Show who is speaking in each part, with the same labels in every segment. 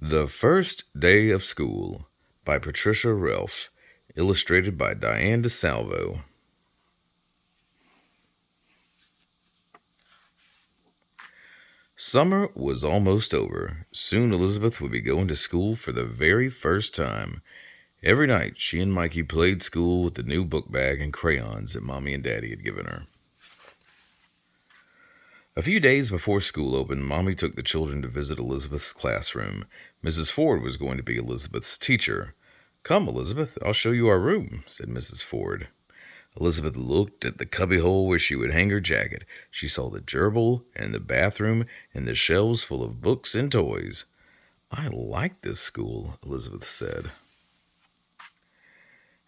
Speaker 1: The First Day of School by Patricia Relf, illustrated by Diane DeSalvo. Summer was almost over. Soon Elizabeth would be going to school for the very first time. Every night, she and Mikey played school with the new book bag and crayons that Mommy and Daddy had given her. A few days before school opened, Mommy took the children to visit Elizabeth's classroom. Mrs. Ford was going to be Elizabeth's teacher. "Come, Elizabeth, I'll show you our room," said Mrs. Ford. Elizabeth looked at the cubbyhole where she would hang her jacket. She saw the gerbil and the bathroom and the shelves full of books and toys. "I like this school," Elizabeth said.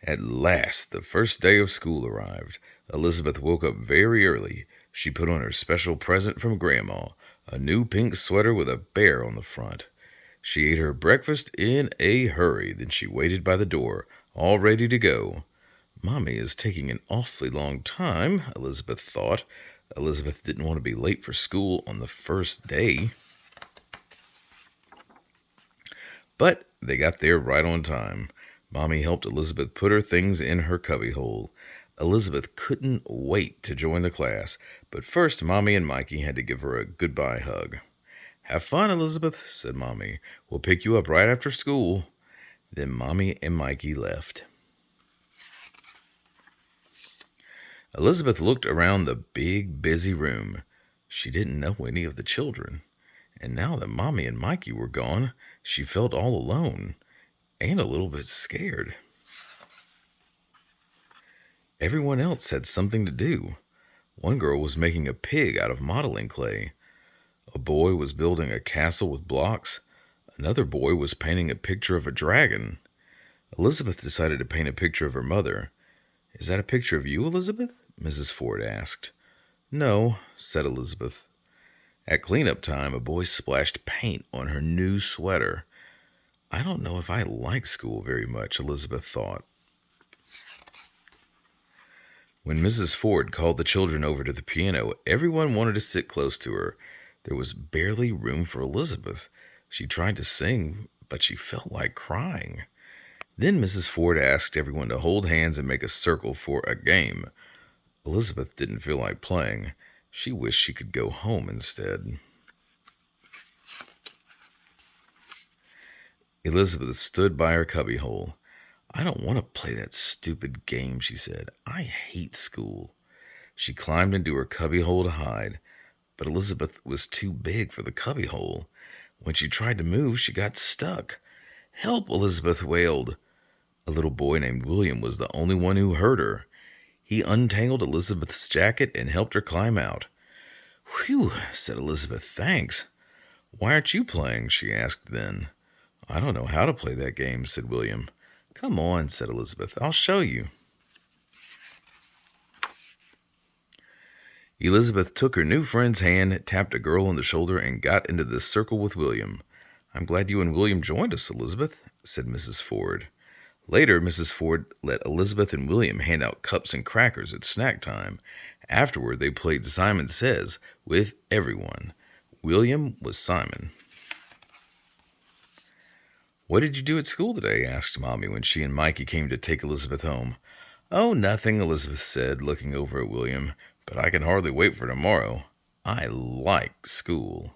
Speaker 1: At last, the first day of school arrived. Elizabeth woke up very early. She put on her special present from Grandma, a new pink sweater with a bear on the front. She ate her breakfast in a hurry, then she waited by the door, all ready to go. "Mommy is taking an awfully long time," Elizabeth thought. Elizabeth didn't want to be late for school on the first day. But they got there right on time. Mommy helped Elizabeth put her things in her cubbyhole. Elizabeth couldn't wait to join the class, but first Mommy and Mikey had to give her a goodbye hug. "Have fun, Elizabeth," said Mommy. "We'll pick you up right after school." Then Mommy and Mikey left. Elizabeth looked around the big, busy room. She didn't know any of the children. And now that Mommy and Mikey were gone, she felt all alone and a little bit scared. Everyone else had something to do. One girl was making a pig out of modeling clay. A boy was building a castle with blocks. Another boy was painting a picture of a dragon. Elizabeth decided to paint a picture of her mother. "Is that a picture of you, Elizabeth?" Mrs. Ford asked. "No," said Elizabeth. At cleanup time, a boy splashed paint on her new sweater. "I don't know if I like school very much," Elizabeth thought. When Mrs. Ford called the children over to the piano, everyone wanted to sit close to her. There was barely room for Elizabeth. She tried to sing, but she felt like crying. Then Mrs. Ford asked everyone to hold hands and make a circle for a game. Elizabeth didn't feel like playing. She wished she could go home instead. Elizabeth stood by her cubbyhole. "I don't want to play that stupid game," she said. "I hate school." She climbed into her cubbyhole to hide, but Elizabeth was too big for the cubbyhole. When she tried to move, she got stuck. "Help!" Elizabeth wailed. A little boy named William was the only one who heard her. He untangled Elizabeth's jacket and helped her climb out. "Whew," said Elizabeth. "Thanks." "Why aren't you playing?" she asked then. "I don't know how to play that game," said William. "Come on," said Elizabeth. "I'll show you." Elizabeth took her new friend's hand, tapped a girl on the shoulder, and got into the circle with William. "I'm glad you and William joined us, Elizabeth," said Mrs. Ford. Later, Mrs. Ford let Elizabeth and William hand out cups and crackers at snack time. Afterward, they played Simon Says with everyone. William was Simon. "What did you do at school today?" asked Mommy when she and Mikey came to take Elizabeth home. "Oh, nothing," Elizabeth said, looking over at William, "but I can hardly wait for tomorrow. I like school."